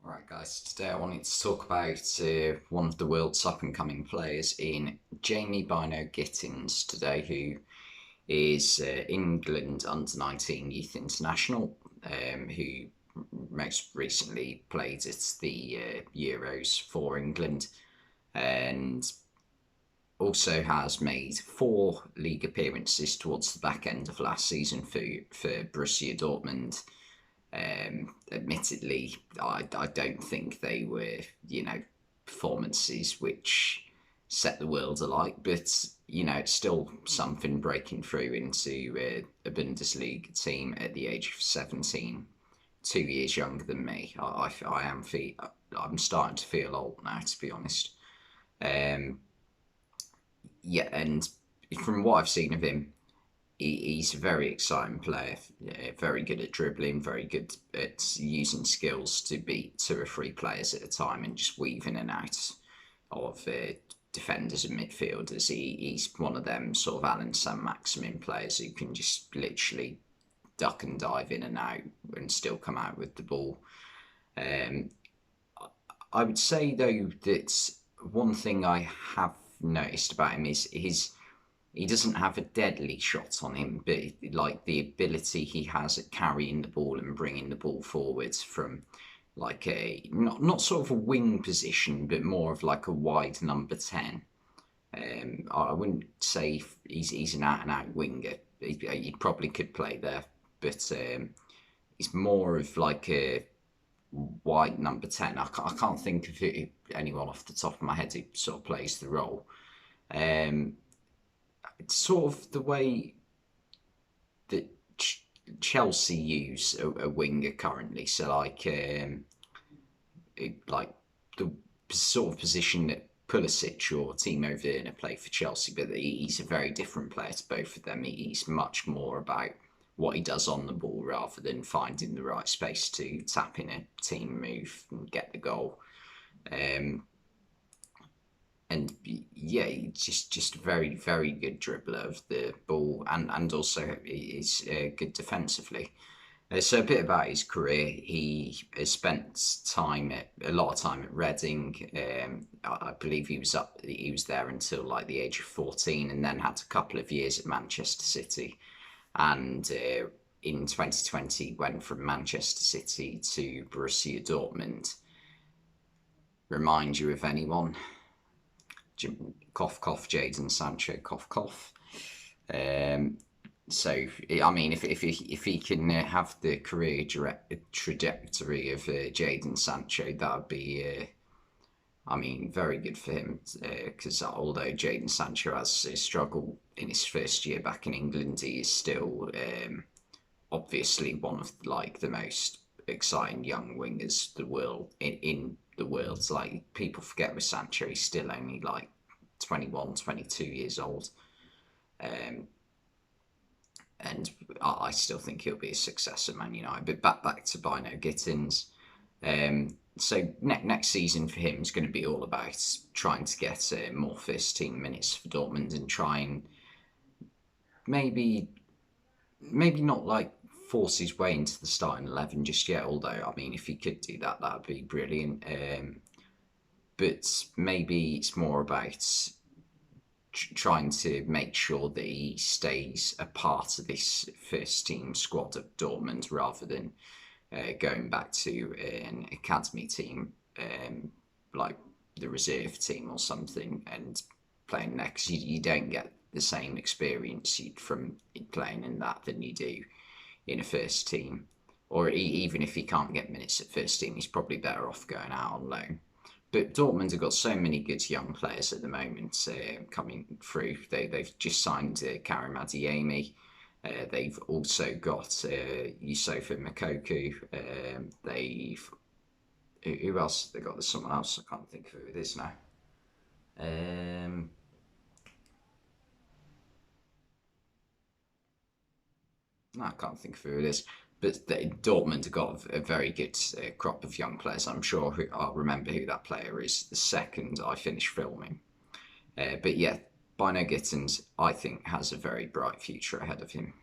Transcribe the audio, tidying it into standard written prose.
Alright guys, today I wanted to talk about one of the world's up-and-coming players in Jamie Bynoe-Gittens today, who is England under-19 youth international, who most recently played at the Euros for England, and also has made 4 league appearances towards the back end of last season for Borussia Dortmund. Admittedly, I don't think they were, performances which set the world alight, but, it's still something breaking through into a Bundesliga team at the age of 17, 2 years younger than me. I'm starting to feel old now, to be honest. Yeah, and from what I've seen of him, he's a very exciting player, very good at dribbling, very good at using skills to beat 2 or 3 players at a time and just weave in and out of defenders and midfielders. He's one of them sort of Alan Saint-Maximin players who can just literally duck and dive in and out and still come out with the ball. I would say, though, that one thing I have noticed about him is he doesn't have a deadly shot on him, but like the ability he has at carrying the ball and bringing the ball forwards from like a not sort of a wing position, but more of like a wide number 10. I wouldn't say he's an out and out winger. He probably could play there, but he's more of like a wide number 10. I can't think of anyone off the top of my head who sort of plays the role. It's sort of the way that Chelsea use a winger currently. So like the sort of position that Pulisic or Timo Werner play for Chelsea, but he's a very different player to both of them. He's much more about what he does on the ball rather than finding the right space to tap in a team move and get the goal. And yeah, just a very, very good dribbler of the ball, and also he's good defensively. So a bit about his career. He has spent a lot of time at Reading. I believe he was there until like the age of 14, and then had a couple of years at Manchester City. And in 2020, went from Manchester City to Borussia Dortmund. Remind you of anyone? Cough, cough, Jadon Sancho, cough, cough. So, I mean, if he can have the career trajectory of Jadon Sancho, that would be, very good for him. Because although Jadon Sancho has struggled in his first year back in England, he is still obviously one of like the most exciting young wingers in the world. Like, people forget with Sancho, he's still only like 21, 22 years old. And I still think he'll be a success at Man United. But back to Bynoe-Gittens. So next season for him is going to be all about trying to get more first team minutes for Dortmund and try and maybe not like force his way into the starting 11 just yet. Although, if he could do that, that'd be brilliant. But maybe it's more about trying to make sure that he stays a part of this first team squad of Dortmund rather than going back to an academy team like the reserve team or something and playing there, because you don't get the same experience from playing in that than you do in a first team. Or even if he can't get minutes at first team, he's probably better off going out on loan. But Dortmund have got so many good young players at the moment coming through. They've just signed Karim Adeyemi. They've also got Yusufa Moukoko. Who else? They got? There's someone else. I can't think of who it is now. No, I can't think of who it is. But Dortmund have got a very good crop of young players. I'm sure I'll remember who that player is the second I finish filming. But yeah, Bynoe-Gittens, I think, has a very bright future ahead of him.